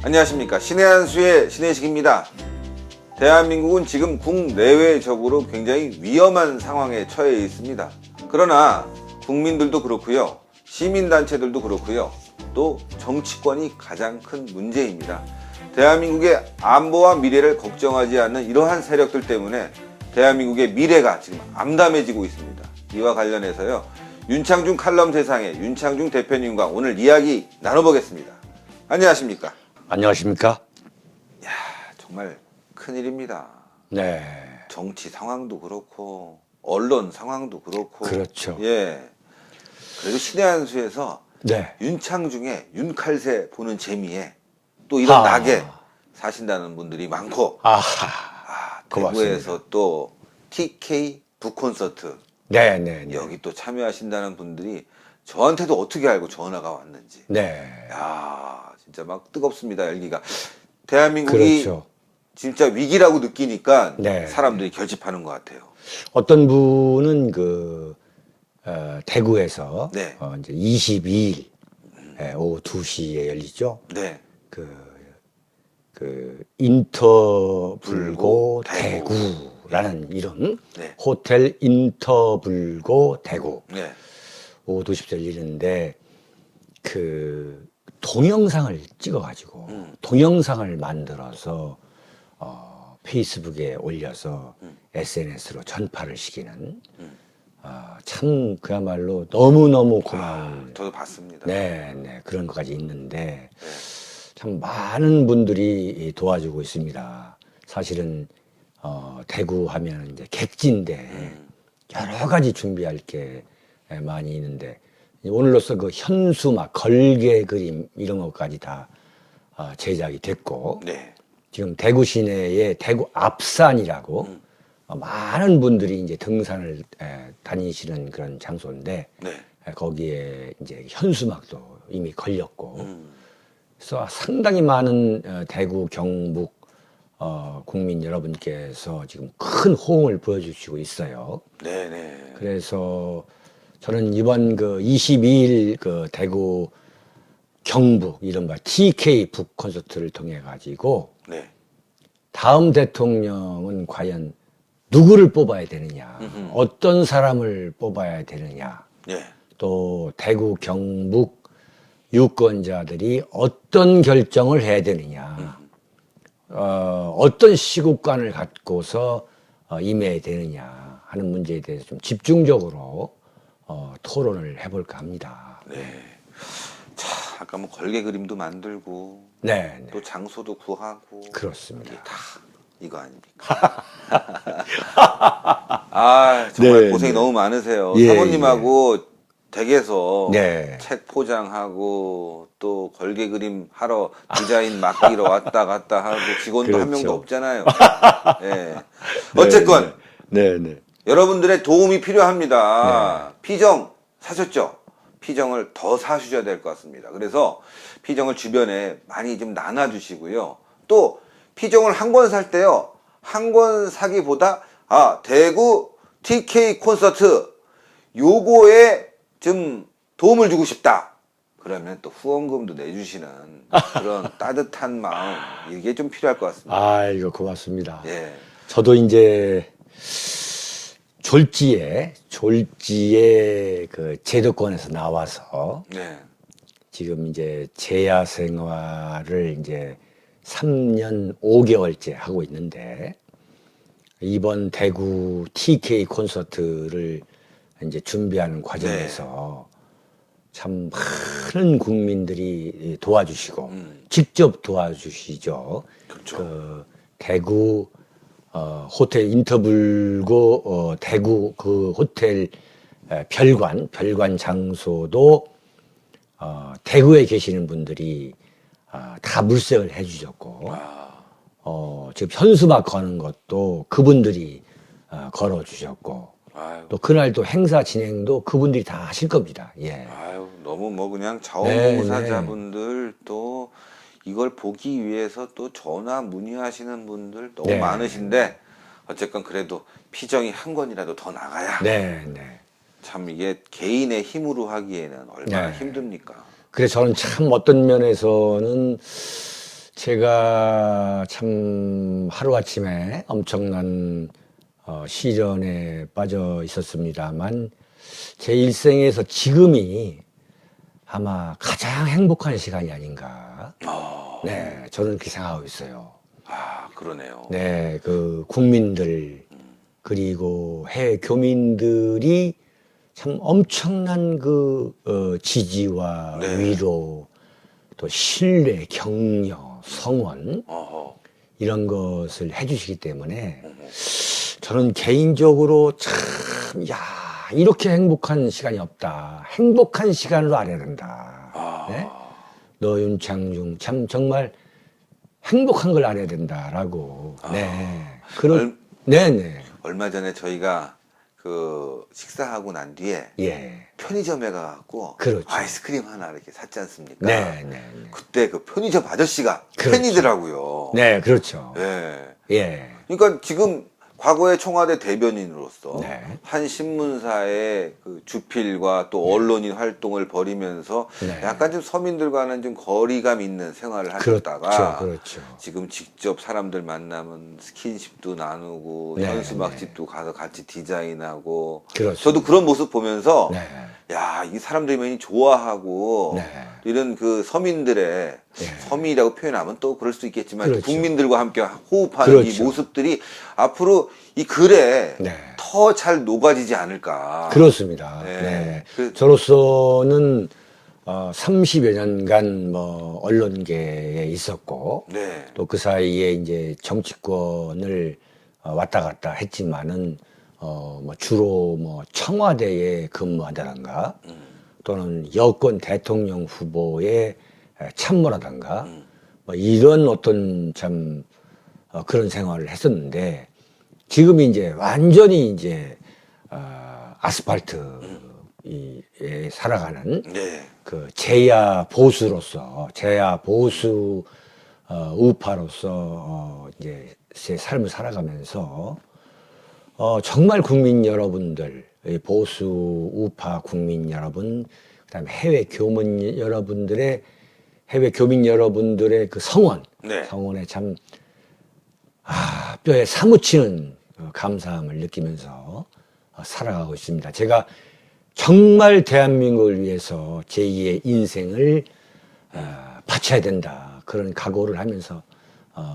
안녕하십니까. 신의 한 수의 신혜식입니다. 대한민국은 지금 국내외적으로 굉장히 위험한 상황에 처해 있습니다. 그러나 국민들도 그렇고요, 시민단체들도 그렇고요, 또 정치권이 가장 큰 문제입니다. 대한민국의 안보와 미래를 걱정하지 않는 이러한 세력들 때문에 대한민국의 미래가 지금 암담해지고 있습니다. 이와 관련해서요, 윤창중 칼럼 세상의 윤창중 대표님과 오늘 이야기 나눠보겠습니다. 안녕하십니까? 안녕하십니까? 야, 정말 큰일입니다. 네. 정치 상황도 그렇고 언론 상황도 그렇고. 그렇죠. 예. 그래도 신의 한 수에서 네. 윤창중의 윤칼세 보는 재미에 또 이런 낙에 사신다는 분들이 많고, 아하. 대구에서 또 TK 북콘서트 네네. 여기 또 참여하신다는 분들이 저한테도 어떻게 알고 전화가 왔는지. 네. 야, 진짜 막 뜨겁습니다, 열기가. 대한민국이 그렇죠. 진짜 위기라고 느끼니까 네. 사람들이 결집하는 것 같아요. 어떤 분은 대구에서 네. 이제 22일 오후 2시에 열리죠. 네. 인터불고 대구. 대구라는 이름. 네. 호텔 인터불고 대구. 네. 오후 2시부터 열리는데 동영상을 찍어가지고 동영상을 만들어서 페이스북에 올려서 SNS로 전파를 시키는 참 그야말로 너무너무 고마운 저도 봤습니다. 네, 그런 것까지 있는데 참 많은 분들이 도와주고 있습니다. 사실은 대구 하면 이제 객지인데 여러 가지 준비할 게 많이 있는데 오늘로써 그 현수막, 걸개 그림 이런 것까지 다 제작이 됐고, 네. 지금 대구 시내에 대구 앞산이라고 많은 분들이 이제 등산을 다니시는 그런 장소인데, 네. 거기에 이제 현수막도 이미 걸렸고, 그래서 상당히 많은 대구, 경북 국민 여러분께서 지금 큰 호응을 보여주시고 있어요. 네네. 그래서 저는 이번 22일 대구 경북 이른바 TK 북 콘서트를 통해 가지고 네. 다음 대통령은 과연 누구를 뽑아야 되느냐, 어떤 사람을 뽑아야 되느냐, 네. 또 대구 경북 유권자들이 어떤 결정을 해야 되느냐, 어떤 시국관을 갖고서 임해야 되느냐 하는 문제에 대해서 좀 집중적으로 토론을 해볼까 합니다. 네. 자, 아까 뭐 걸개 그림도 만들고, 네. 또 장소도 구하고. 그렇습니다. 이게 다 이거 아닙니까? 아, 정말 네, 고생이 네. 너무 많으세요. 예, 사모님하고 댁에서 네. 책 포장하고 또 걸개 그림 하러 디자인 맡기러 왔다 갔다 하고 직원도 한 그렇죠. 명도 없잖아요. 예. 어쨌건 네. 여러분들의 도움이 필요합니다. 피정 사셨죠? 피정을 더 사주셔야 될 것 같습니다. 그래서 피정을 주변에 많이 좀 나눠주시고요. 또 피정을 한 권 살 때요, 한 권 사기보다 대구 TK 콘서트 요거에 좀 도움을 주고 싶다, 그러면 또 후원금도 내주시는 그런 따뜻한 마음, 이게 좀 필요할 것 같습니다. 아이고 고맙습니다. 예. 저도 이제 졸지에 그 제도권에서 나와서 네. 지금 이제 재야 생활을 이제 3년 5개월째 하고 있는데, 이번 대구 TK 콘서트를 이제 준비하는 과정에서 참 많은 국민들이 도와주시고 직접 도와주시죠. 그렇죠. 대구 호텔 인터불고 대구 그 호텔 별관 장소도 대구에 계시는 분들이 다 물색을 해주셨고, 지금 현수막 거는 것도 그분들이 걸어주셨고, 아유. 또 그날 또 행사 진행도 그분들이 다 하실 겁니다. 예. 아유, 너무 뭐 그냥 자원봉사자분들 네. 또 이걸 보기 위해서 또 전화 문의하시는 분들 너무 네. 많으신데, 어쨌건 그래도 피정이 한 권이라도 더 나가야. 네. 참 이게 개인의 힘으로 하기에는 얼마나 네. 힘듭니까? 그래서 저는 참 어떤 면에서는 제가 참 하루아침에 엄청난 시련에 빠져 있었습니다만 제 일생에서 지금이 아마 가장 행복한 시간이 아닌가. 네, 저는 그렇게 생각하고 있어요. 아, 그러네요. 네, 그 국민들 그리고 해외 교민들이 참 엄청난 그 지지와 네. 위로 또 신뢰, 격려, 성원 어허. 이런 것을 해주시기 때문에 저는 개인적으로 참, 야, 이렇게 행복한 시간이 없다. 행복한 시간으로 알아야 된다. 아. 네? 노윤창중 참 정말 행복한 걸 알아야 된다라고. 네. 네네. 얼마 전에 저희가 그 식사하고 난 뒤에 예. 편의점에 가갖고 그렇죠. 아이스크림 하나 이렇게 샀지 않습니까? 네네. 그때 그 편의점 아저씨가 그렇죠. 팬이더라고요. 네, 그렇죠. 예. 예. 그러니까 지금 과거의 청와대 대변인으로서 네. 한 신문사의 그 주필과 또 언론인 활동을 벌이면서 네. 약간 좀 서민들과는 좀 거리감 있는 생활을 하셨다가 그렇죠. 그렇죠. 지금 직접 사람들 만나면 스킨십도 나누고 네, 현수막집도 가서 같이 디자인하고 그렇죠. 저도 그런 모습 보면서 네. 야, 이 사람들이 많이 좋아하고 네. 이런 그 서민들의 네. 서민이라고 표현하면 또 그럴 수 있겠지만 그렇죠. 국민들과 함께 호흡하는 그렇죠. 이 모습들이 앞으로 이 글에 네. 더 잘 녹아지지 않을까. 그렇습니다. 네. 네. 그- 저로서는 30여 년간 뭐 언론계에 있었고 네. 또 그 사이에 이제 정치권을 왔다 갔다 했지만은 뭐 주로 뭐 청와대에 근무하다든가 또는 여권 대통령 후보의 참모라든가 뭐 이런 어떤 참 그런 생활을 했었는데 지금 이제 완전히 이제 아스팔트에 살아가는 네. 그 제야 보수로서 제야 보수 우파로서 이제 제 삶을 살아가면서 정말 국민 여러분들 보수 우파 국민 여러분 그다음에 해외 교민 여러분들의 그 성원 네. 성원에 참 뼈에 사무치는 감사함을 느끼면서 살아가고 있습니다. 제가 정말 대한민국을 위해서 제2의 인생을 바쳐야 된다. 그런 각오를 하면서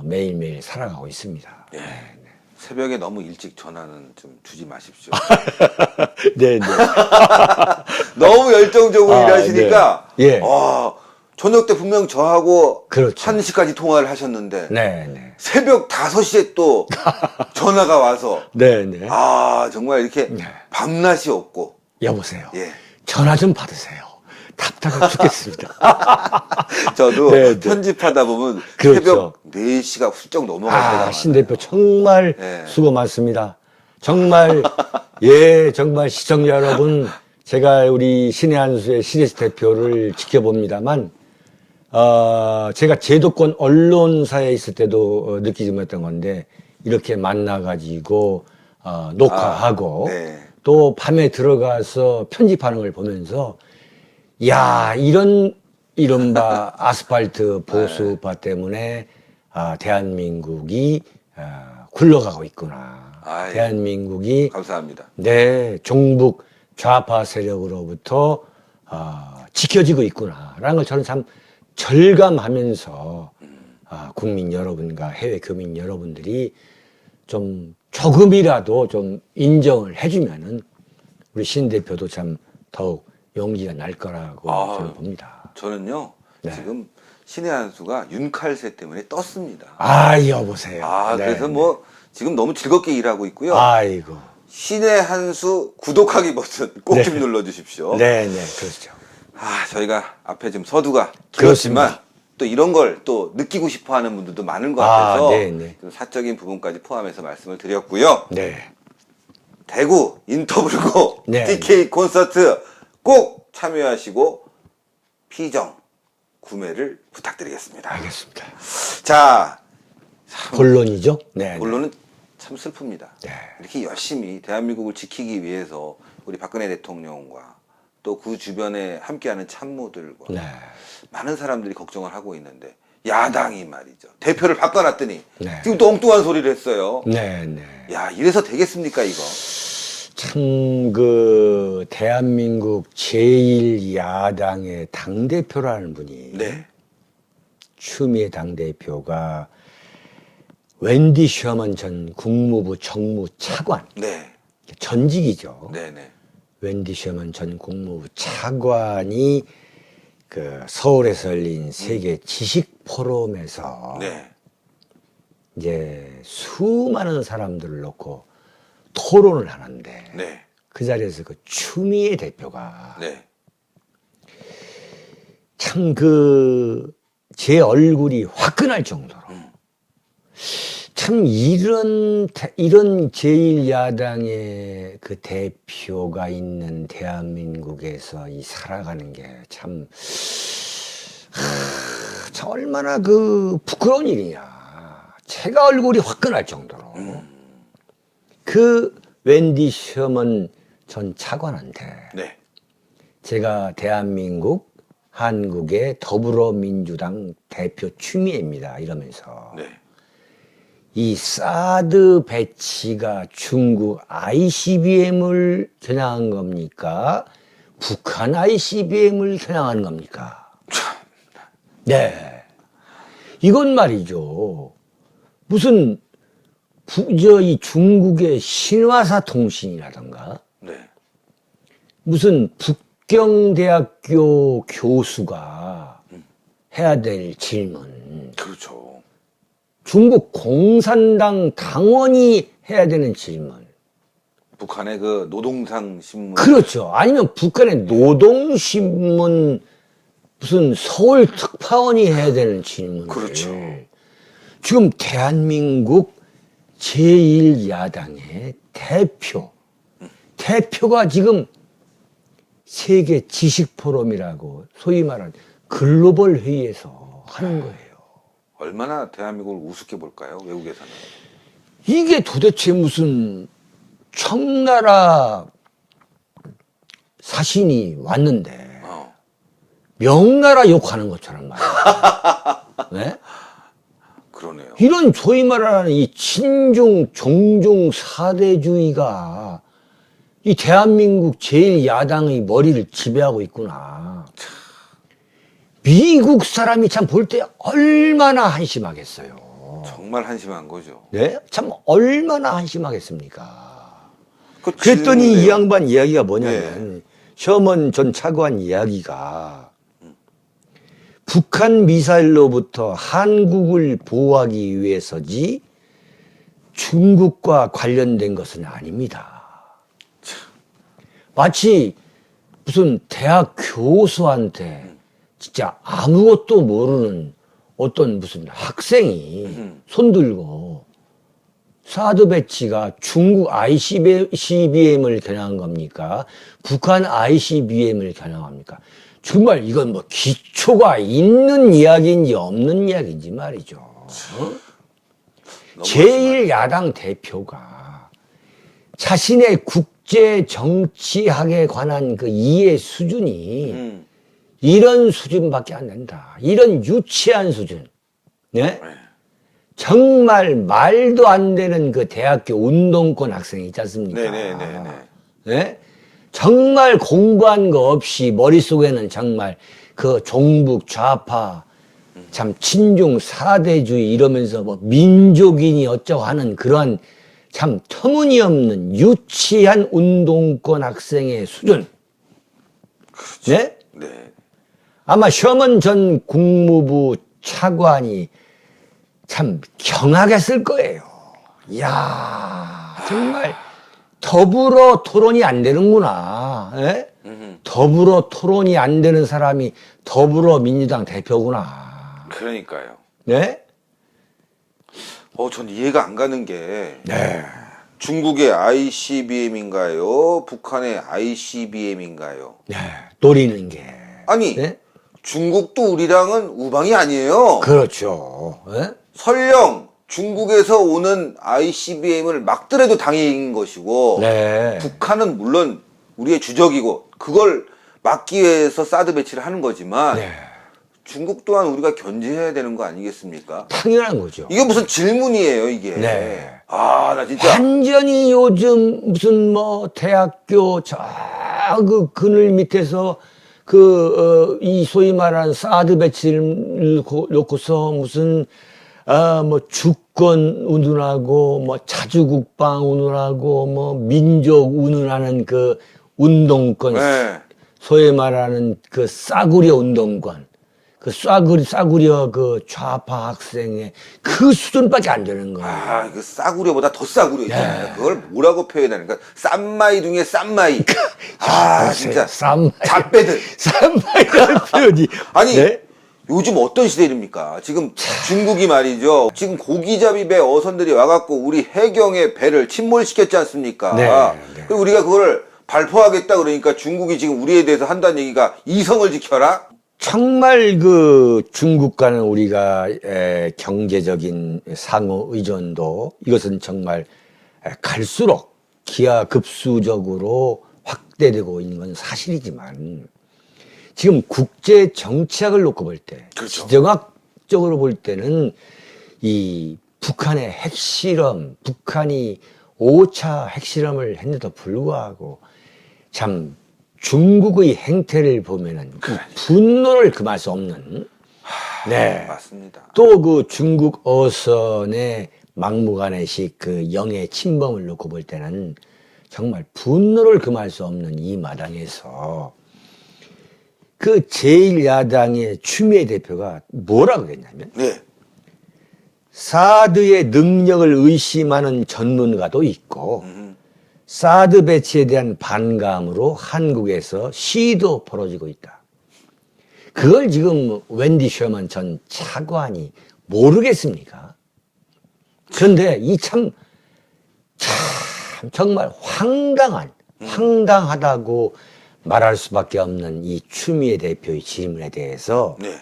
매일매일 살아가고 있습니다. 네. 새벽에 너무 일찍 전화는 좀 주지 마십시오. 네, 네. 너무 열정적으로 아, 일하시니까 네. 예. 저녁 때 분명 저하고 그렇죠. 1시까지 통화를 하셨는데 네, 네. 새벽 5시에 또 전화가 와서 네, 네. 정말 이렇게 네. 밤낮이 없고 여보세요. 예. 전화 좀 받으세요. 답답해 죽겠습니다. 저도 네, 네. 편집하다 보면 그렇죠. 새벽 4시가 훌쩍 넘어갈 때가 많아요. 신 대표 정말 네. 수고 많습니다. 정말 정말 시청자 여러분, 제가 우리 신의 한수의 신혜식 대표를 지켜봅니다만 제가 제도권 언론사에 있을 때도 느끼지 못했던 건데 이렇게 만나가지고 녹화하고 네. 또 밤에 들어가서 편집하는 걸 보면서 야 이런 이른바 아스팔트 보수파 때문에 대한민국이 굴러가고 있구나. 아이, 대한민국이 감사합니다. 종북 좌파 세력으로부터 지켜지고 있구나라는 걸 저는 참 절감하면서 국민 여러분과 해외 교민 여러분들이 좀 조금이라도 좀 인정을 해주면은 우리 신 대표도 참 더욱 용기가 날 거라고 저는 봅니다. 저는요 네. 지금 신의 한수가 윤칼세 때문에 떴습니다. 여보세요. 네, 그래서 네. 뭐 지금 너무 즐겁게 일하고 있고요. 아이고. 신의 한수 구독하기 버튼 꼭 네. 좀 눌러주십시오. 네, 그렇죠. 저희가 앞에 좀 서두가 길었지만 그렇습니다. 또 이런 걸 또 느끼고 싶어 하는 분들도 많은 것 같아서 네. 좀 사적인 부분까지 포함해서 말씀을 드렸고요. 네. 대구 인터블고 네. DK 콘서트 꼭 참여하시고 피정 구매를 부탁드리겠습니다. 알겠습니다. 자, 본론이죠? 네. 본론은 참 슬픕니다. 네. 이렇게 열심히 대한민국을 지키기 위해서 우리 박근혜 대통령과 또 그 주변에 함께하는 참모들과 네. 많은 사람들이 걱정을 하고 있는데 야당이 말이죠. 대표를 바꿔놨더니 네. 지금 또 엉뚱한 소리를 했어요. 네, 네. 야, 이래서 되겠습니까, 이거? 참, 그, 대한민국 제1야당의 당대표라는 분이, 네. 추미애 당대표가 웬디 셔먼 전 국무부 정무차관, 네. 전직이죠. 네네. 웬디 셔먼 전 국무부 차관이 그 서울에서 열린 세계 지식 포럼에서 네. 이제 수많은 사람들을 놓고 토론을 하는데 네. 그 자리에서 그 추미애 대표가 네. 참 그 제 얼굴이 화끈할 정도로 참 이런 제1야당의 그 대표가 있는 대한민국에서 이 살아가는 게 참 얼마나 그 부끄러운 일이냐. 제가 얼굴이 화끈할 정도로 그 웬디 셔먼 전 차관한테 네. 제가 대한민국 한국의 더불어민주당 대표 추미애입니다 이러면서 네. 이 사드 배치가 중국 ICBM을 겨냥한 겁니까? 북한 ICBM을 겨냥한 겁니까? 네. 이건 말이죠. 무슨 이 중국의 신화사 통신이라던가 네. 무슨 북경대학교 교수가 해야 될 질문, 그렇죠. 중국 공산당 당원이 해야 되는 질문. 북한의 그 노동상 신문. 그렇죠. 아니면 북한의 노동신문 무슨 서울 특파원이 해야 되는 질문. 그렇죠. 지금 대한민국 제1야당의 대표가 지금 세계 지식포럼이라고 소위 말하는 글로벌 회의에서 하는 거예요. 얼마나 대한민국을 우습게 볼까요, 외국에서는? 이게 도대체 무슨 청나라 사신이 왔는데 명나라 욕하는 것처럼 말이야. 네? 그러네요. 이런 소위 말하는 이 친중, 종중, 사대주의가 이 대한민국 제1야당의 머리를 지배하고 있구나. 미국 사람이 참 볼 때 얼마나 한심하겠어요. 정말 한심한 거죠. 네? 참 얼마나 한심하겠습니까? 그 그랬더니 질문이에요. 이 양반 이야기가 뭐냐면 셔먼 전 차관 이야기가 북한 미사일로부터 한국을 보호하기 위해서지 중국과 관련된 것은 아닙니다. 마치 무슨 대학 교수한테 진짜 아무것도 모르는 어떤 무슨 학생이 손들고 사드 배치가 중국 ICBM을 겨냥한 겁니까? 북한 ICBM을 겨냥합니까? 정말 이건 뭐 기초가 있는 이야기인지 없는 이야기인지 말이죠. 제1야당 대표가 자신의 국제 정치학에 관한 그 이해 수준이 이런 수준밖에 안 된다. 이런 유치한 수준. 네? 정말 말도 안 되는 그 대학교 운동권 학생이 있지 않습니까? 네네네네. 네? 정말 공부한 거 없이 머릿속에는 정말 그 종북 좌파 참 친중 사대주의 이러면서 뭐 민족인이 어쩌고 하는 그런 참 터무니없는 유치한 운동권 학생의 수준. 그렇죠. 네? 네. 아마 셔먼 전 국무부 차관이 참 경악했을 거예요. 이야, 정말 더불어 토론이 안 되는구나. 예? 더불어 토론이 안 되는 사람이 더불어민주당 대표구나. 그러니까요. 네? 전 이해가 안 가는 게 네. 중국의 ICBM인가요? 북한의 ICBM인가요? 네. 노리는 게. 아니, 네? 중국도 우리랑은 우방이 아니에요. 그렇죠. 예? 설령 중국에서 오는 ICBM을 막더라도 당해인 것이고 네. 북한은 물론 우리의 주적이고 그걸 막기 위해서 사드 배치를 하는 거지만 네. 중국 또한 우리가 견제해야 되는 거 아니겠습니까? 당연한 거죠. 이게 무슨 질문이에요, 이게. 네. 아, 나 진짜. 완전히 요즘 무슨 뭐 대학교 저 그 그늘 밑에서 이 소위 말하는 사드 배치를 놓고서 무슨 뭐 주권 운운하고 뭐 자주국방 운운하고 뭐 민족 운운하는 그 운동권 네. 소위 말하는 그 싸구려 운동권 그 싸구려 그 좌파 학생의 그 수준밖에 안 되는 거예요. 아, 그 싸구려보다 더 싸구려 있잖아요. 네. 그걸 뭐라고 표현하니까 쌈마이 중에 쌈마이. 아, 진짜. 쌈마이. 잡배들. 쌈마이라는 표현이. 아니, 네? 요즘 어떤 시대입니까? 지금 중국이 말이죠. 지금 고기잡이 배 어선들이 와갖고 우리 해경의 배를 침몰시켰지 않습니까? 네, 네. 그리고 우리가 그걸 발포하겠다 그러니까 중국이 지금 우리에 대해서 한다는 얘기가 이성을 지켜라? 정말 그 중국과는 우리가 경제적인 상호 의존도 이것은 정말 갈수록 기하급수적으로 확대되고 있는 건 사실이지만 지금 국제 정치학을 놓고 볼 때, 그렇죠. 지정학적으로 볼 때는 이 북한의 핵실험, 북한이 5차 핵실험을 했는데도 불구하고 참 중국의 행태를 보면은 그 분노를 금할 수 없는 네. 맞습니다. 또 그 중국 어선의 막무가내식 그 영해 침범을 놓고 볼 때는 정말 분노를 금할 수 없는 이 마당에서 그 제1야당의 추미애 대표가 뭐라고 그랬냐면 네. 사드의 능력을 의심하는 전문가도 있고 사드 배치에 대한 반감으로 한국에서 시위도 벌어지고 있다. 그걸 지금 웬디 셔먼 전 차관이 모르겠습니까? 그런데 이 참 정말 황당하다고 말할 수밖에 없는 이 추미애 대표의 질문에 대해서 네.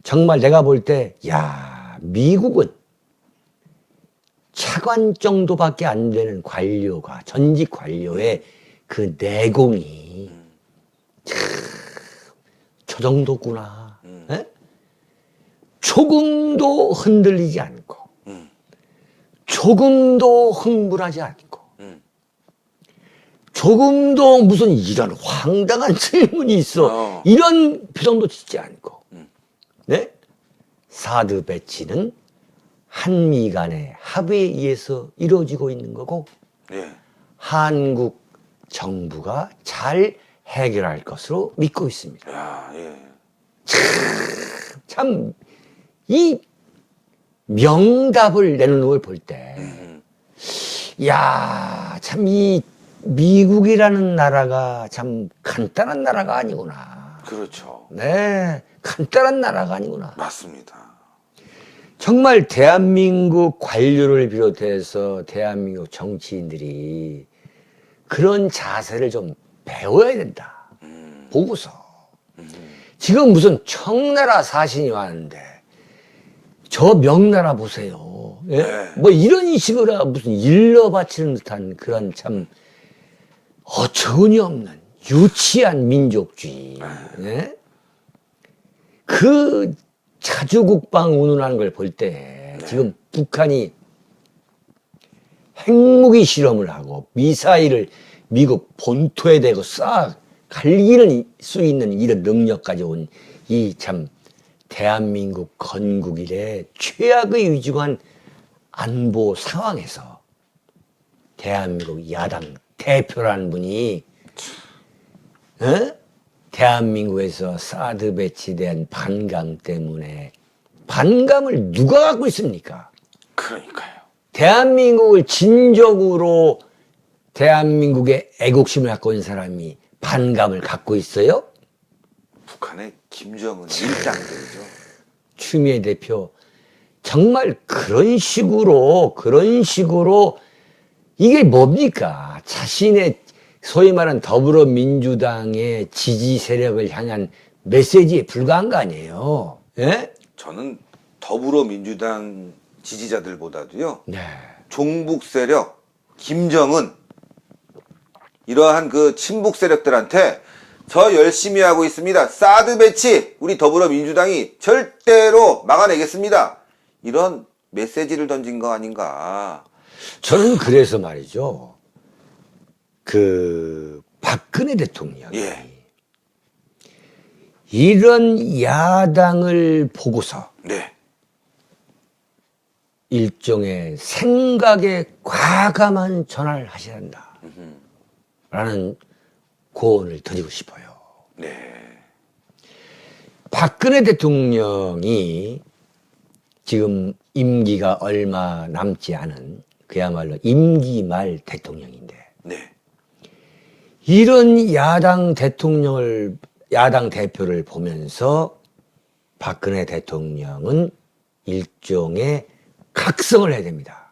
정말 내가 볼 때, 야, 미국은 차관 정도밖에 안 되는 관료가, 전직 관료의 그 내공이, 참, 저 정도구나. 에? 조금도 흔들리지 않고, 조금도 흥분하지 않고, 조금도 무슨 이런 황당한 질문이 있어. 이런 표정도 짓지 않고, 네? 사드 배치는 한미 간의 합의에 의해서 이루어지고 있는 거고 네. 한국 정부가 잘 해결할 것으로 믿고 있습니다. 야, 예. 참 이 명답을 내놓는 걸 볼 때, 야, 참 이 미국이라는 나라가 참 간단한 나라가 아니구나. 그렇죠. 네, 간단한 나라가 아니구나. 맞습니다. 정말 대한민국 관료를 비롯해서 대한민국 정치인들이 그런 자세를 좀 배워야 된다. 보고서. 지금 무슨 청나라 사신이 왔는데 저 명나라 보세요. 예? 네. 뭐 이런 식으로 무슨 일러 바치는 듯한 그런 참 어처구니 없는 유치한 민족주의. 예? 그 자주국방 운운하는 걸 볼 때 지금 북한이 핵무기 실험을 하고 미사일을 미국 본토에 대고 싹 갈기는 수 있는 이런 능력까지 온 이 참 대한민국 건국 이래 최악의 위중한 안보 상황에서 대한민국 야당 대표라는 분이 대한민국에서 사드 배치에 대한 반감 때문에 반감을 누가 갖고 있습니까? 그러니까요. 대한민국을 진정으로 대한민국의 애국심을 갖고 있는 사람이 반감을 갖고 있어요? 북한의 김정은 일당들이죠. 추미애 대표 정말 그런 식으로 이게 뭡니까? 자신의 소위 말하는 더불어민주당의 지지 세력을 향한 메시지에 불과한 거 아니에요? 예? 저는 더불어민주당 지지자들보다도요. 네. 종북 세력, 김정은 이러한 그 친북 세력들한테 저 열심히 하고 있습니다. 사드 배치 우리 더불어민주당이 절대로 막아내겠습니다. 이런 메시지를 던진 거 아닌가. 저는 그래서 말이죠. 그 박근혜 대통령이 예. 이런 야당을 보고서 네. 일종의 생각에 과감한 전환을 하셔야 한다. 라는 고언을 드리고 싶어요. 네. 박근혜 대통령이 지금 임기가 얼마 남지 않은 그야말로 임기 말 대통령인데 네. 이런 야당 대표를 보면서 박근혜 대통령은 일종의 각성을 해야 됩니다.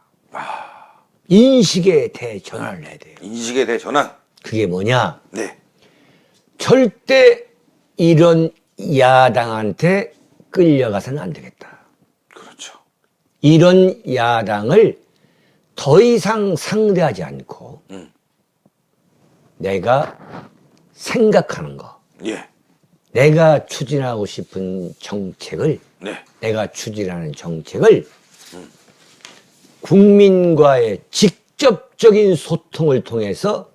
인식의 대전환을 해야 돼요. 인식에 대해 전환. 그게 뭐냐? 네. 절대 이런 야당한테 끌려가서는 안 되겠다. 그렇죠. 이런 야당을 더 이상 상대하지 않고 내가 생각하는 거, 예. 내가 추진하고 싶은 정책을, 네. 내가 추진하는 정책을 국민과의 직접적인 소통을 통해서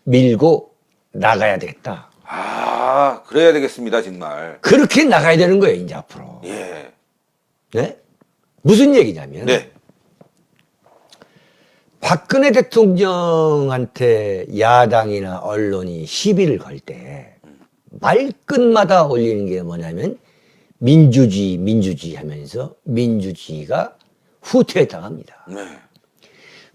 밀고 나가야 되겠다. 아, 그래야 되겠습니다, 정말. 그렇게 나가야 되는 거예요, 이제 앞으로. 예. 네? 무슨 얘기냐면, 네. 박근혜 대통령한테 야당이나 언론이 시비를 걸 때 말끝마다 올리는 게 뭐냐면 민주주의 하면서 민주주의가 후퇴에 당합니다. 네.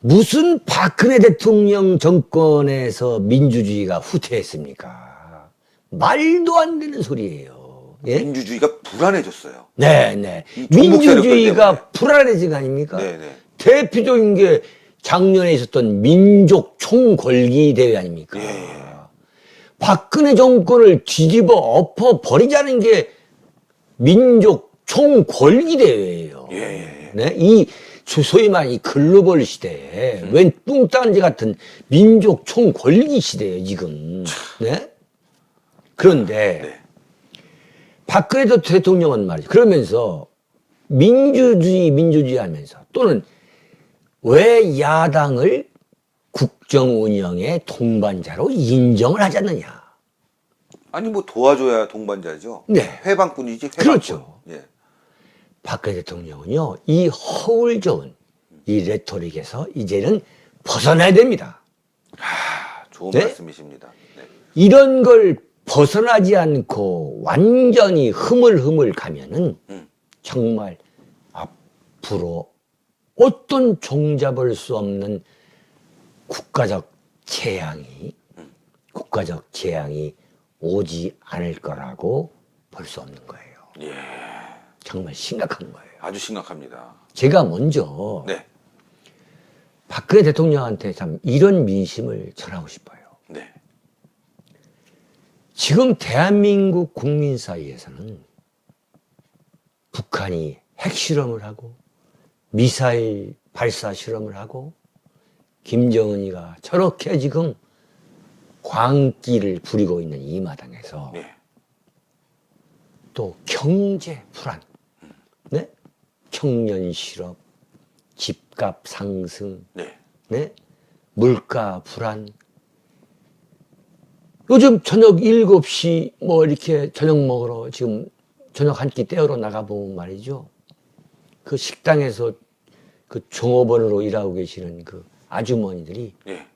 무슨 박근혜 대통령 정권에서 민주주의가 후퇴했습니까? 말도 안 되는 소리예요. 예? 민주주의가 불안해졌어요. 네. 이 종북 세력들 민주주의가 때문에. 불안해진 거 아닙니까? 네네. 대표적인 게 작년에 있었던 민족 총궐기 대회 아닙니까? 예. 박근혜 정권을 뒤집어 엎어 버리자는 게 민족 총궐기 대회예요. 예. 네? 이 소위 말하는 이 글로벌 시대에 웬 뚱딴지 같은 민족 총궐기 시대예요, 지금. 네? 그런데 네. 박근혜 대통령은 말이죠. 그러면서 민주주의 하면서 또는 왜 야당을 국정 운영의 동반자로 인정을 하지 않느냐. 아니, 뭐 도와줘야 동반자죠. 네. 회방꾼이지, 회방꾼. 그렇죠. 예. 박근혜 대통령은요, 이 허울 좋은 이 레토릭에서 이제는 벗어나야 됩니다. 좋은 네? 말씀이십니다. 네. 이런 걸 벗어나지 않고 완전히 흐물흐물 가면은 정말 앞으로 어떤 종잡을 수 없는 국가적 재앙이 오지 않을 거라고 볼 수 없는 거예요. 예. 정말 심각한 거예요. 아주 심각합니다. 제가 먼저 네. 박근혜 대통령한테 참 이런 민심을 전하고 싶어요. 네. 지금 대한민국 국민 사이에서는 북한이 핵실험을 하고 미사일 발사 실험을 하고 김정은이가 저렇게 지금 광기를 부리고 있는 이 마당에서 네. 또 경제 불안, 네? 청년 실업, 집값 상승, 네. 네? 물가 불안. 요즘 저녁 7시 뭐 이렇게 저녁 먹으러 지금 저녁 한 끼 때우러 나가보면 말이죠. 그 식당에서 그 종업원으로 일하고 계시는 그 아주머니들이 예.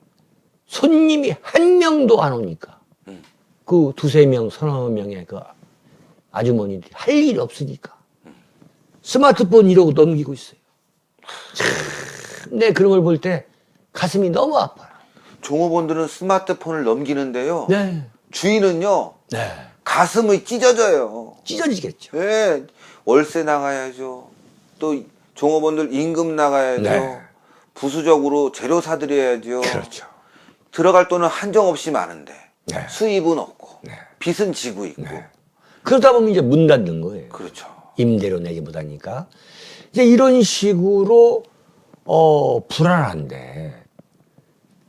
손님이 한 명도 안 오니까 그 두세 명, 서너 명의 그 아주머니들이 할 일이 없으니까 스마트폰 이러고 넘기고 있어요. 참, 네, 그런 걸 볼 때 가슴이 너무 아파요. 종업원들은 스마트폰을 넘기는데요. 네. 주인은요, 네. 가슴이 찢어져요. 찢어지겠죠. 예. 월세 나가야죠. 또 종업원들 임금 나가야죠. 네. 부수적으로 재료 사드려야죠. 그렇죠. 들어갈 돈은 한정없이 많은데 네. 수입은 없고 네. 빚은 지고 있고. 네. 그러다 보면 이제 문 닫는 거예요. 그렇죠. 임대료 내지 못하니까. 이제 이런 식으로, 불안한데,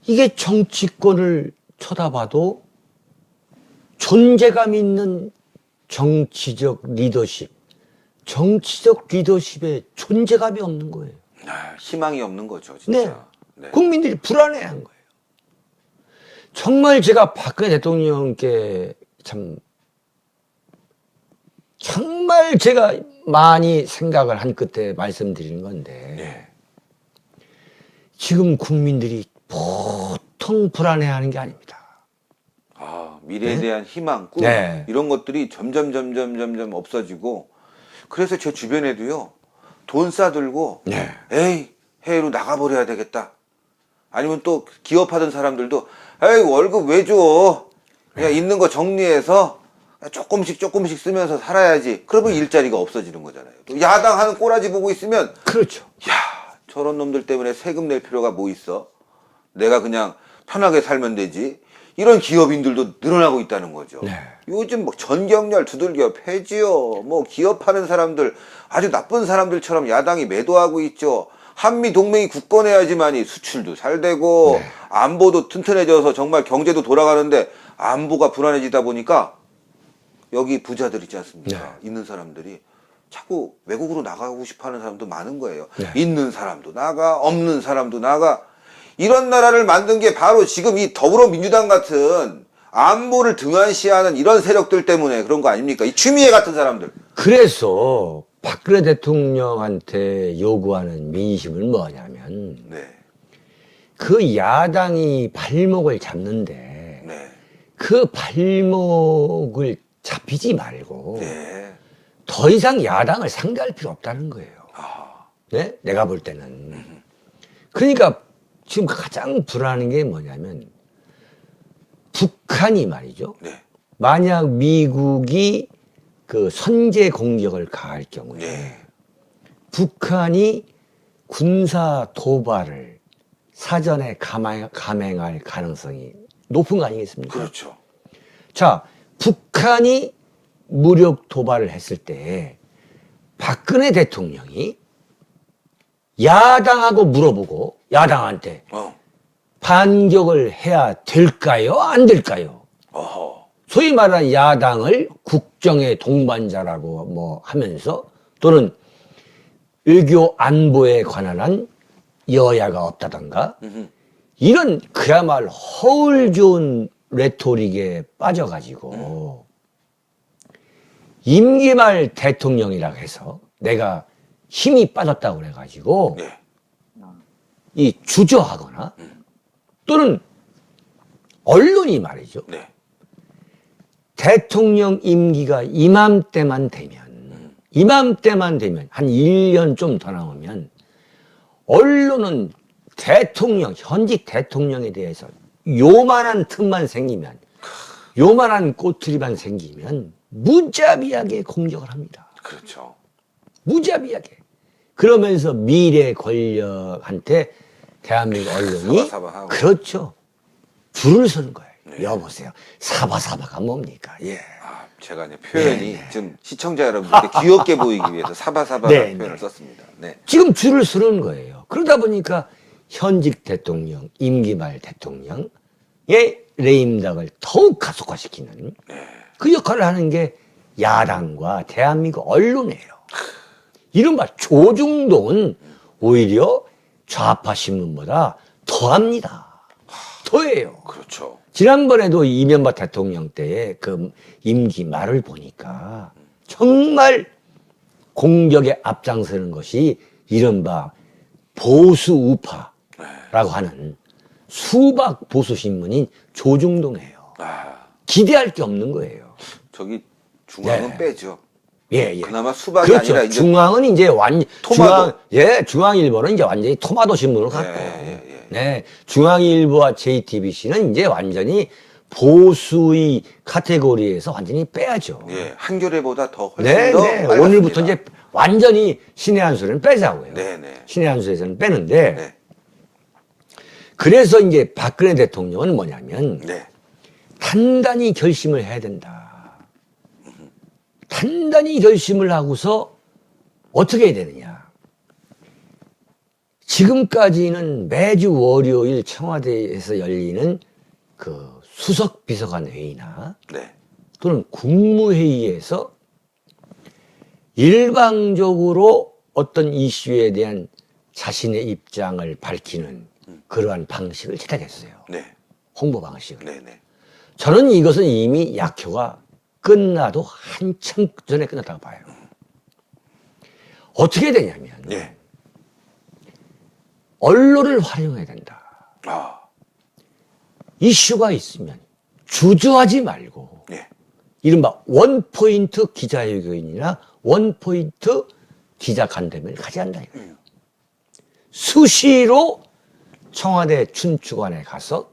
이게 정치권을 쳐다봐도 존재감 있는 정치적 리더십에 존재감이 없는 거예요. 희망이 없는 거죠, 진짜. 네. 네. 국민들이 불안해한 거예요. 정말 제가 박근혜 대통령께 정말 제가 많이 생각을 한 끝에 말씀드리는 건데, 네. 지금 국민들이 보통 불안해하는 게 아닙니다. 미래에 네? 대한 희망, 꿈, 네. 이런 것들이 점점 없어지고, 그래서 제 주변에도요, 돈 싸들고, 네. 에이, 해외로 나가버려야 되겠다. 아니면 또 기업하던 사람들도, 에이, 월급 왜 줘? 그냥 있는 거 정리해서 조금씩 쓰면서 살아야지. 그러면 일자리가 없어지는 거잖아요. 또 야당 하는 꼬라지 보고 있으면, 그렇죠. 야, 저런 놈들 때문에 세금 낼 필요가 뭐 있어? 내가 그냥 편하게 살면 되지. 이런 기업인들도 늘어나고 있다는 거죠. 네. 요즘 뭐 전경련 두들겨 패지요. 뭐 기업하는 사람들, 아주 나쁜 사람들처럼 야당이 매도하고 있죠. 한미 동맹이 굳건해야지만이 수출도 잘 되고, 네. 안보도 튼튼해져서 정말 경제도 돌아가는데, 안보가 불안해지다 보니까 여기 부자들 있지 않습니까? 있는 사람들이 자꾸 외국으로 나가고 싶어 하는 사람도 많은 거예요. 네. 있는 사람도 나가, 없는 사람도 나가. 이런 나라를 만든 게 바로 지금 이 더불어민주당 같은 안보를 등한시하는 이런 세력들 때문에 그런 거 아닙니까? 이 추미애 같은 사람들. 그래서 박근혜 대통령한테 요구하는 민심은 뭐냐면, 네. 그 야당이 발목을 잡는데, 네. 그 발목을 잡히지 말고, 네. 더 이상 야당을 상대할 필요 없다는 거예요. 아, 네? 내가 볼 때는. 그러니까 지금 가장 불안한 게 뭐냐면, 북한이 말이죠. 네. 만약 미국이 그 선제 공격을 가할 경우에, 네. 북한이 군사 도발을 사전에 감행할 가능성이 높은 거 아니겠습니까? 그렇죠. 자, 북한이 무력 도발을 했을 때 박근혜 대통령이 야당하고 물어보고 야당한테 반격을 해야 될까요? 안 될까요? 어허. 소위 말하는 야당을 국정의 동반자라고 뭐 하면서 또는 외교 안보에 관한 한 여야가 없다던가 이런 그야말로 허울 좋은 레토릭에 빠져가지고 임기 말 대통령이라고 해서 내가 힘이 빠졌다고 그래가지고 네. 이 주저하거나 또는 언론이 말이죠. 네. 대통령 임기가 이맘때만 되면 한 1년 좀 더 나오면 언론은 현직 대통령에 대해서 요만한 틈만 생기면 요만한 꼬투리만 생기면 무자비하게 공격을 합니다. 그렇죠. 무자비하게. 그러면서 미래 권력한테 대한민국 언론이 사바사바하고. 그렇죠. 줄을 서는 거예요. 네. 여보세요. 사바사바가 뭡니까? 예. 제가 이제 표현이 네. 좀 시청자 여러분들께 귀엽게 보이기 위해서 사바사바라는 네, 표현을 네. 썼습니다. 네. 지금 줄을 서는 거예요. 그러다 보니까 현직 대통령, 임기 말 대통령의 레임덕을 더욱 가속화시키는 그 역할을 하는 게 야당과 대한민국 언론이에요. 이른바 조중동은 오히려 좌파 신문보다 더합니다. 더해요. 그렇죠. 지난번에도 이명박 대통령 때의 그 임기 말을 보니까 정말 공격에 앞장서는 것이 이른바 보수 우파라고 하는 수박 보수 신문인 조중동이에요. 기대할 게 없는 거예요. 저기 중앙은 네. 빼죠. 예, 예. 그나마 수박이 그렇죠. 아니라 이제 중앙은 이제 토마토. 중앙일보는 이제 완전히 토마토 신문으로 갔고, 예. 네, 중앙일보와 JTBC는 이제 완전히 보수의 카테고리에서 완전히 빼야죠. 예, 한겨레보다 더 훨씬 네, 더 네. 빨랐습니다. 오늘부터 이제 완전히 신의 한 수는 빼자고요. 네. 신의 한 수에서는 빼는데, 네. 그래서 이제 박근혜 대통령은 뭐냐면, 네. 단단히 결심을 해야 된다. 단단히 결심을 하고서 어떻게 해야 되느냐. 지금까지는 매주 월요일 청와대에서 열리는 그 수석 비서관 회의나 네. 또는 국무회의에서 일방적으로 어떤 이슈에 대한 자신의 입장을 밝히는 그러한 방식을 채택했어요. 네. 홍보 방식을. 네네. 저는 이것은 이미 약효가 끝나도 한참 전에 끝났다고 봐요. 어떻게 되냐면 네. 언론을 활용해야 된다. 아. 이슈가 있으면 주저하지 말고 네. 이른바 원포인트 기자회견이나 원포인트 기자간담회를 가져야 한다 이거예요. 수시로 청와대 춘추관에 가서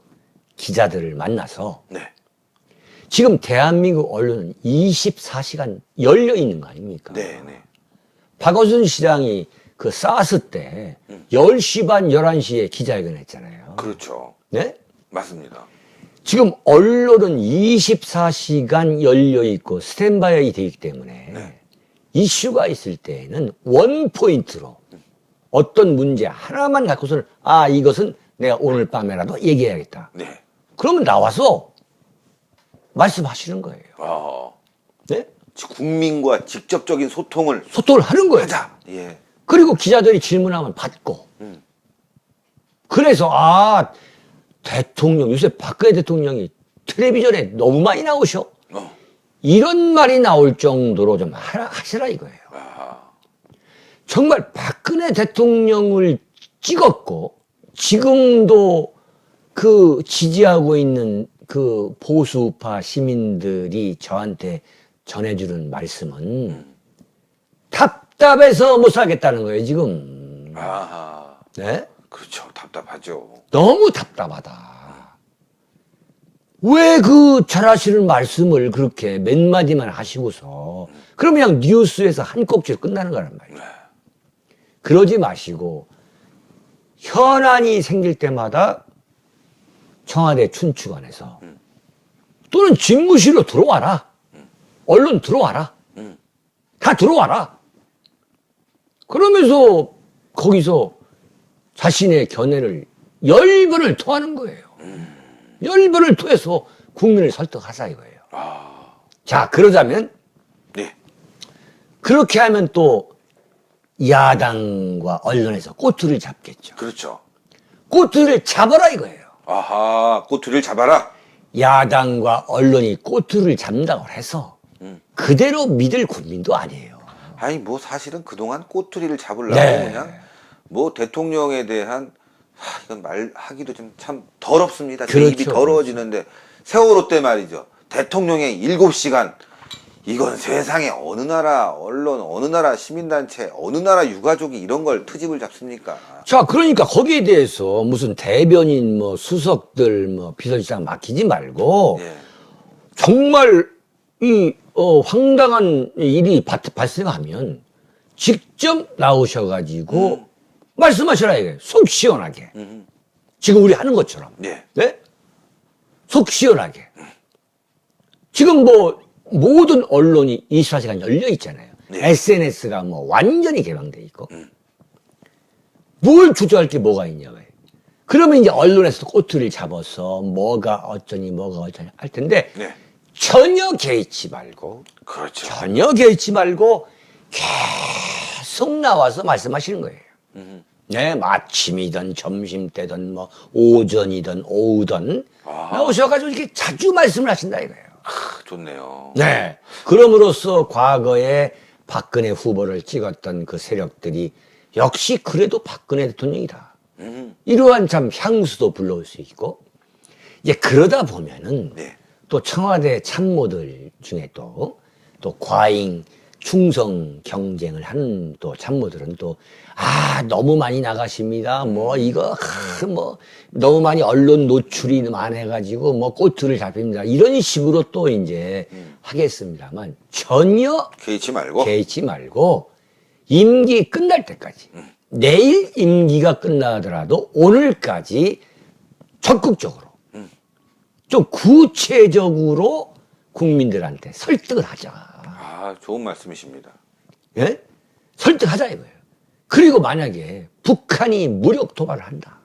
기자들을 만나서 네. 지금 대한민국 언론은 24시간 열려 있는 거 아닙니까? 네네. 박원순 시장이 그 사스 때 10시 반, 11시에 기자회견 했잖아요. 그렇죠. 네? 맞습니다. 지금 언론은 24시간 열려 있고 스탠바이 되어 있기 때문에 네. 이슈가 있을 때에는 원포인트로 어떤 문제 하나만 갖고서는 이것은 내가 오늘 밤에라도 얘기해야겠다. 네. 그러면 나와서 말씀하시는 거예요. 아. 네? 국민과 직접적인 소통을 소통을 하는 거예요. 하자. 예. 그리고 기자들이 질문하면 받고. 그래서 대통령 요새 박근혜 대통령이 텔레비전에 너무 많이 나오셔. 이런 말이 나올 정도로 좀 하시라 이거예요. 아. 정말 박근혜 대통령을 찍었고 지금도 그 지지하고 있는 그 보수파 시민들이 저한테 전해주는 말씀은 답답해서 못 살겠다는 거예요 지금. 아하. 네? 그렇죠. 답답하죠. 너무 답답하다. 왜 그 잘하시는 말씀을 그렇게 몇 마디만 하시고서 그럼 그냥 뉴스에서 한 꼭지로 끝나는 거란 말이에요. 그러지 마시고 현안이 생길 때마다 청와대 춘추관에서 또는 집무실로 들어와라. 언론 들어와라. 다 들어와라. 그러면서 거기서 자신의 견해를 10번을 토하는 거예요. 10번을 토해서 국민을 설득하자 이거예요. 자, 그러자면 네. 그렇게 하면 또 야당과 언론에서 꼬투리를 잡겠죠. 그렇죠. 꼬투리를 잡아라 이거예요. 아하. 꼬투리를 잡아라. 야당과 언론이 꼬투리를 잡는다고 해서 그대로 믿을 국민도 아니에요. 아니 뭐 사실은 그동안 꼬투리를 잡으려고 네. 그냥 뭐 대통령에 대한 이건 말하기도 좀 참 더럽습니다. 제 그렇죠. 입이 더러워지는데 세월호 때 말이죠. 대통령의 7시간 이건 세상에 어느 나라 언론, 어느 나라 시민단체, 어느 나라 유가족이 이런 걸 트집을 잡습니까? 자, 그러니까 거기에 대해서 무슨 대변인 뭐 수석들 뭐 비서실장 맡기지 말고 예. 정말 이 황당한 일이 발생하면 직접 나오셔가지고 말씀하시라 이거예요. 속 시원하게. 지금 우리 하는 것처럼. 예. 네? 속 시원하게. 지금 뭐 모든 언론이 24시간 열려 있잖아요. 네. SNS가 뭐 완전히 개방돼 있고. 뭘 주저할 게 뭐가 있냐고요. 그러면 이제 언론에서도 꼬투리를 잡아서 뭐가 어쩌니 할 텐데 네. 전혀 개의치 말고 그렇죠. 전혀 개의치 말고 계속 나와서 말씀하시는 거예요. 네, 아침이든 점심때든 뭐 오전이든 오후든 나오셔가지고 이렇게 자주 말씀을 하신다 이거예요. 좋네요. 네. 그럼으로써 과거에 박근혜 후보를 찍었던 그 세력들이 역시 그래도 박근혜 대통령이다. 이러한 참 향수도 불러올 수 있고, 이제 그러다 보면은 네. 또 청와대 참모들 중에 또 과잉 충성 경쟁을 하는 또 참모들은 또 너무 많이 나가십니다. 뭐 이거 뭐 너무 많이 언론 노출이 많아가지고 뭐 꼬투를 잡힙니다. 이런 식으로 또 이제 하겠습니다만 전혀 개의치 말고 임기 끝날 때까지 내일 임기가 끝나더라도 오늘까지 적극적으로 좀 구체적으로 국민들한테 설득을 하자. 좋은 말씀이십니다. 예? 설득하자 이거예요. 그리고 만약에 북한이 무력 도발을 한다.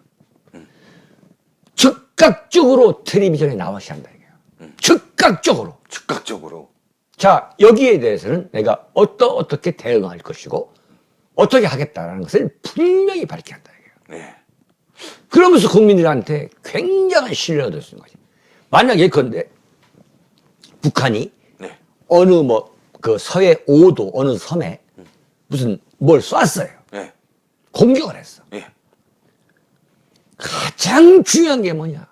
즉각적으로 텔레비전에 나와야 한다 이거예요. 즉각 즉각적으로. 즉각적으로. 자, 여기에 대해서는 내가 어떻게 대응할 것이고 어떻게 하겠다라는 것을 분명히 밝혀야 한다. 네. 그러면서 국민들한테 굉장한 신뢰를 얻을 수 있는 거지. 만약에 그런데 북한이 네. 어느 그 서해 5도 어느 섬에 무슨 뭘 쐈어요. 네. 공격을 했어. 예. 가장 중요한 게 뭐냐?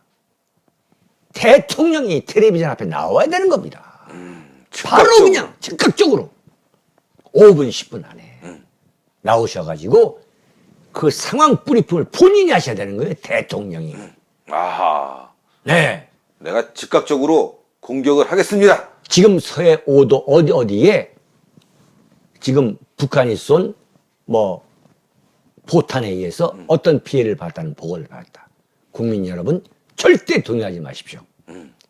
대통령이 텔레비전 앞에 나와야 되는 겁니다. 바로 즉각적으로. 그냥 즉각적으로 5분, 10분 안에 나오셔가지고 그 상황 브리핑을 본인이 하셔야 되는 거예요. 대통령이. 아하. 네. 내가 즉각적으로 공격을 하겠습니다. 지금 서해 5도 어디에 지금 북한이 쏜 포탄에 의해서 어떤 피해를 받았다는 보고를 받았다. 국민 여러분 절대 동의하지 마십시오.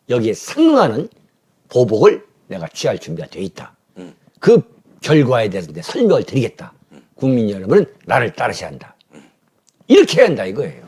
여기에 상응하는 보복을 내가 취할 준비가 되어 있다. 그 결과에 대해서 이제 설명을 드리겠다. 국민 여러분은 나를 따르셔야 한다. 이렇게 해야 한다 이거예요.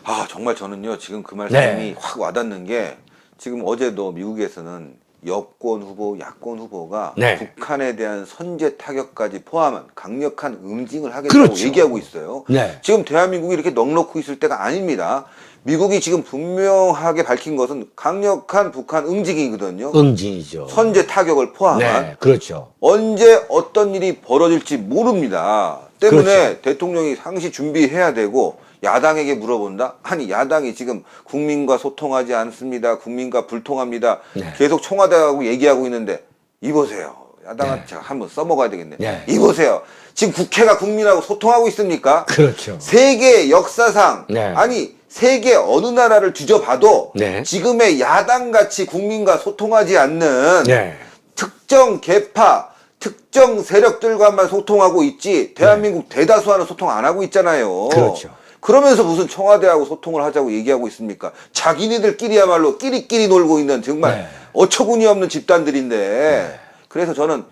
아, 정말 저는요, 지금 그 말씀이 네. 확 와닿는 게, 지금 어제도 미국에서는 여권 후보, 야권 후보가 네. 북한에 대한 선제 타격까지 포함한 강력한 응징을 하겠다고 그렇죠. 얘기하고 있어요. 네. 지금 대한민국이 이렇게 넉넉히 있을 때가 아닙니다. 미국이 지금 분명하게 밝힌 것은 강력한 북한 응징이거든요. 응징이죠. 선제 타격을 포함한. 네, 그렇죠. 언제 어떤 일이 벌어질지 모릅니다. 때문에 그렇죠. 대통령이 상시 준비해야 되고, 야당에게 물어본다? 아니, 야당이 지금 국민과 소통하지 않습니다. 국민과 불통합니다. 네. 계속 청와대하고 얘기하고 있는데, 이보세요. 야당한테 네. 제가 한번 써먹어야 되겠네. 네. 이보세요. 지금 국회가 국민하고 소통하고 있습니까? 그렇죠. 세계 역사상, 네. 아니, 세계 어느 나라를 뒤져봐도 네. 지금의 야당같이 국민과 소통하지 않는 네. 특정 계파, 특정 세력들과만 소통하고 있지, 대한민국 대다수와는 소통 안 하고 있잖아요. 그렇죠. 그러면서 무슨 청와대하고 소통을 하자고 얘기하고 있습니까? 자기네들끼리야말로 끼리끼리 놀고 있는 정말 네. 어처구니 없는 집단들인데, 그래서 저는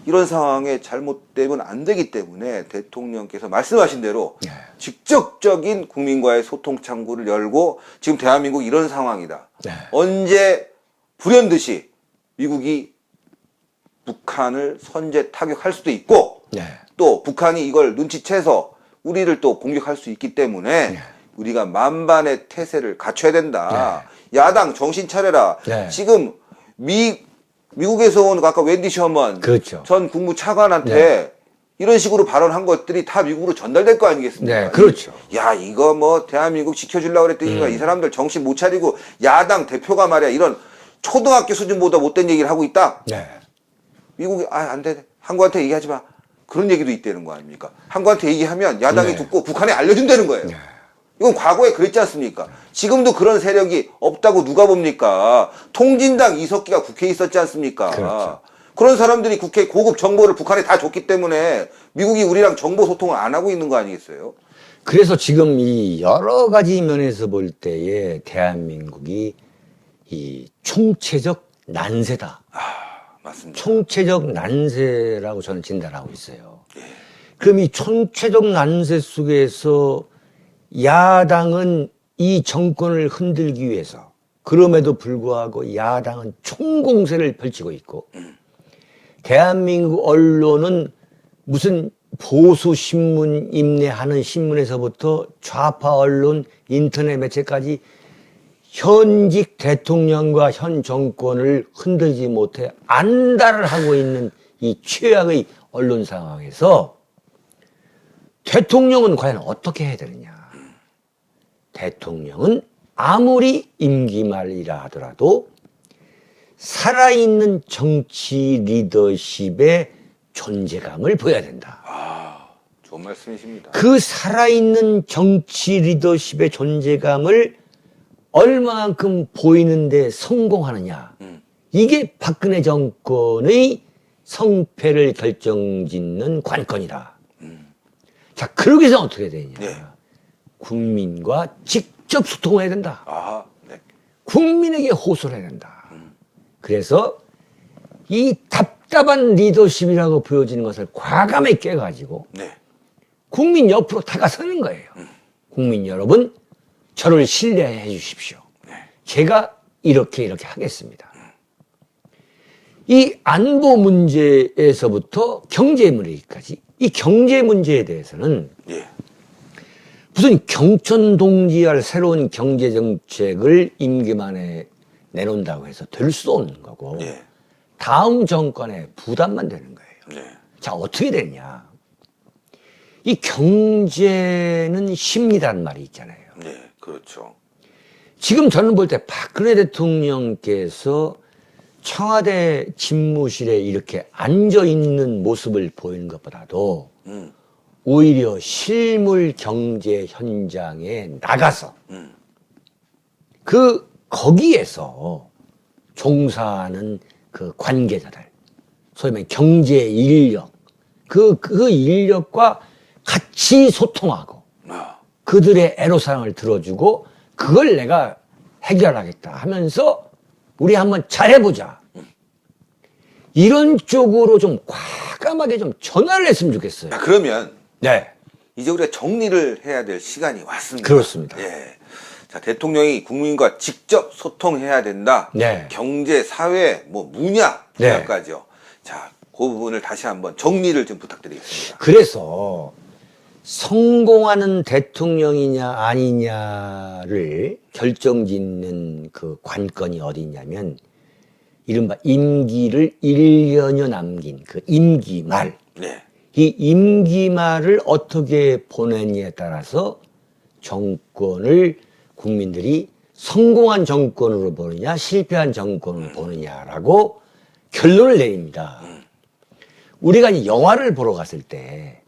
이런 상황에 잘못되면 안 되기 때문에 대통령께서 말씀하신 대로 네. 직접적인 국민과의 소통 창구를 열고, 지금 대한민국 이런 상황이다. 네. 언제 불현듯이 미국이 북한을 선제 타격할 수도 있고, 네. 또 북한이 이걸 눈치채서 우리를 또 공격할 수 있기 때문에 네. 우리가 만반의 태세를 갖춰야 된다. 야당 정신 차려라. 네. 지금 미국에서 온 아까 웬디 셔먼 그렇죠. 전 국무차관한테 이런 식으로 발언한 것들이 다 미국으로 전달될 거 아니겠습니까? 네, 그렇죠. 야, 이거 뭐 대한민국 지켜주려고 그랬더니 이 사람들 정신 못 차리고 야당 대표가 말이야 이런 초등학교 수준보다 못된 얘기를 하고 있다. 네. 미국이 안 돼. 한국한테 얘기하지 마. 그런 얘기도 있다는 거 아닙니까? 한국한테 얘기하면 야당이 네. 듣고 북한에 알려준다는 거예요. 이건 과거에 그랬지 않습니까? 지금도 그런 세력이 없다고 누가 봅니까? 통진당 이석기가 국회에 있었지 않습니까? 그렇죠. 그런 사람들이 국회 고급 정보를 북한에 다 줬기 때문에 미국이 우리랑 정보 소통을 안 하고 있는 거 아니겠어요? 그래서 지금 이 여러 가지 면에서 볼 때에 대한민국이 이 총체적 난세다. 맞습니다. 총체적 난세라고 저는 진단하고 있어요. 그럼 이 총체적 난세 속에서 야당은 이 정권을 흔들기 위해서, 그럼에도 불구하고 야당은 총공세를 펼치고 있고, 대한민국 언론은 무슨 보수신문 임내하는 신문에서부터 좌파 언론, 인터넷 매체까지 현직 대통령과 현 정권을 흔들지 못해 안달을 하고 있는 이 최악의 언론 상황에서 대통령은 과연 어떻게 해야 되느냐. 대통령은 아무리 임기 말이라 하더라도 살아있는 정치 리더십의 존재감을 보여야 된다. 좋은 말씀이십니다. 그 살아있는 정치 리더십의 존재감을 얼마만큼 보이는데 성공하느냐. 이게 박근혜 정권의 성패를 결정짓는 관건이다. 자, 그러기 위해서 어떻게 되냐. 네. 국민과 직접 소통을 해야 된다. 네. 국민에게 호소를 해야 된다. 그래서 이 답답한 리더십이라고 보여지는 것을 과감하게 깨가지고 네. 국민 옆으로 다가서는 거예요. 국민 여러분, 저를 신뢰해 주십시오. 제가 이렇게 하겠습니다. 이 안보 문제에서부터 경제 문제까지 이 경제 문제에 대해서는 예. 무슨 경천동지할 새로운 경제 정책을 임기 만에 내놓는다고 해서 될 수도 없는 거고 예. 다음 정권의 부담만 되는 거예요. 네. 자, 어떻게 되냐? 이 경제는 심리란 말이 있잖아요. 네. 그렇죠. 지금 저는 볼 때 박근혜 대통령께서 청와대 집무실에 이렇게 앉아 있는 모습을 보이는 것보다도 오히려 실물 경제 현장에 나가서 거기에서 종사하는 그 관계자들, 소위 말해 경제 인력, 그 인력과 같이 소통하고 아. 그들의 애로사항을 들어주고 그걸 내가 해결하겠다 하면서 우리 한번 잘해보자. 이런 쪽으로 좀 과감하게 좀 전화를 했으면 좋겠어요. 자, 그러면 네. 이제 우리가 정리를 해야 될 시간이 왔습니다. 그렇습니다. 예. 자, 대통령이 국민과 직접 소통해야 된다. 네. 경제, 사회, 뭐 문화 네. 분야까지요. 자, 그 부분을 다시 한번 정리를 좀 부탁드리겠습니다. 그래서 성공하는 대통령이냐 아니냐를 결정짓는 그 관건이 어디 있냐면 이른바 임기를 1년여 남긴 그 임기 말. 네. 이 임기 말을 어떻게 보내느냐에 따라서 정권을 국민들이 성공한 정권으로 보느냐 실패한 정권으로 보느냐라고 결론을 내립니다. 우리가 이 영화를 보러 갔을 때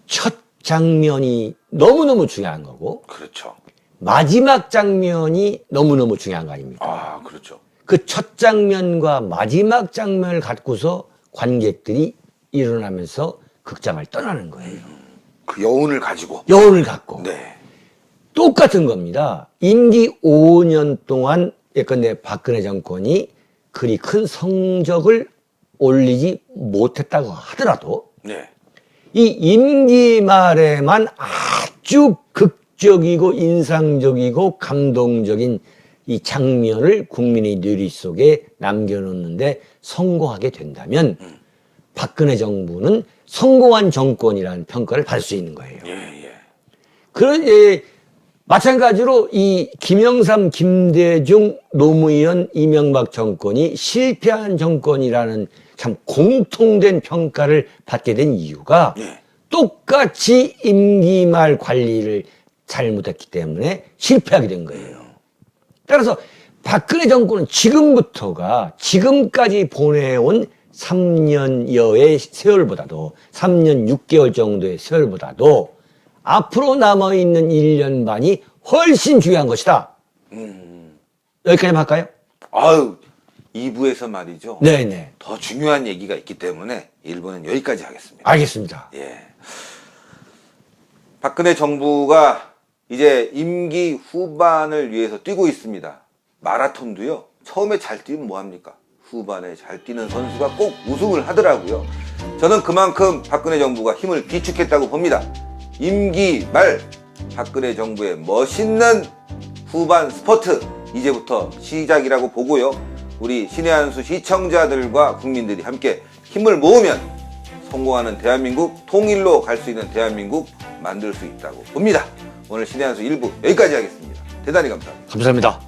첫 장면이 너무너무 중요한 거고 그렇죠. 마지막 장면이 너무너무 중요한 거 아닙니까? 아, 그렇죠. 그 첫 장면과 마지막 장면을 갖고서 관객들이 일어나면서 극장을 떠나는 거예요. 그 여운을 가지고. 여운을 갖고. 네. 똑같은 겁니다. 임기 5년 동안 예컨대 박근혜 정권이 그리 큰 성적을 올리지 못했다고 하더라도 네. 이 임기 말에만 아주 극적이고 인상적이고 감동적인 이 장면을 국민의 뇌리 속에 남겨놓는데 성공하게 된다면 박근혜 정부는 성공한 정권이라는 평가를 받을 수 있는 거예요. 예, 예. 그런 마찬가지로 이 김영삼, 김대중, 노무현, 이명박 정권이 실패한 정권이라는 참 공통된 평가를 받게 된 이유가 예. 똑같이 임기 말 관리를 잘못했기 때문에 실패하게 된 거예요. 따라서 박근혜 정권은 지금부터가 지금까지 보내온 3년여의 세월보다도 3년 6개월 정도의 세월보다도 앞으로 남아있는 1년 반이 훨씬 중요한 것이다. 여기까지 할까요? 아유, 2부에서 말이죠. 네네. 더 중요한 얘기가 있기 때문에 1부는 여기까지 하겠습니다. 알겠습니다. 예. 박근혜 정부가 이제 임기 후반을 위해서 뛰고 있습니다. 마라톤도요. 처음에 잘 뛰면 뭐합니까? 후반에 잘 뛰는 선수가 꼭 우승을 하더라고요. 저는 그만큼 박근혜 정부가 힘을 비축했다고 봅니다. 임기 말 박근혜 정부의 멋있는 후반 스포트 이제부터 시작이라고 보고요. 우리 신의 한수 시청자들과 국민들이 함께 힘을 모으면 성공하는 대한민국, 통일로 갈 수 있는 대한민국 만들 수 있다고 봅니다. 오늘 신의 한수 1부 여기까지 하겠습니다. 대단히 감사합니다. 감사합니다.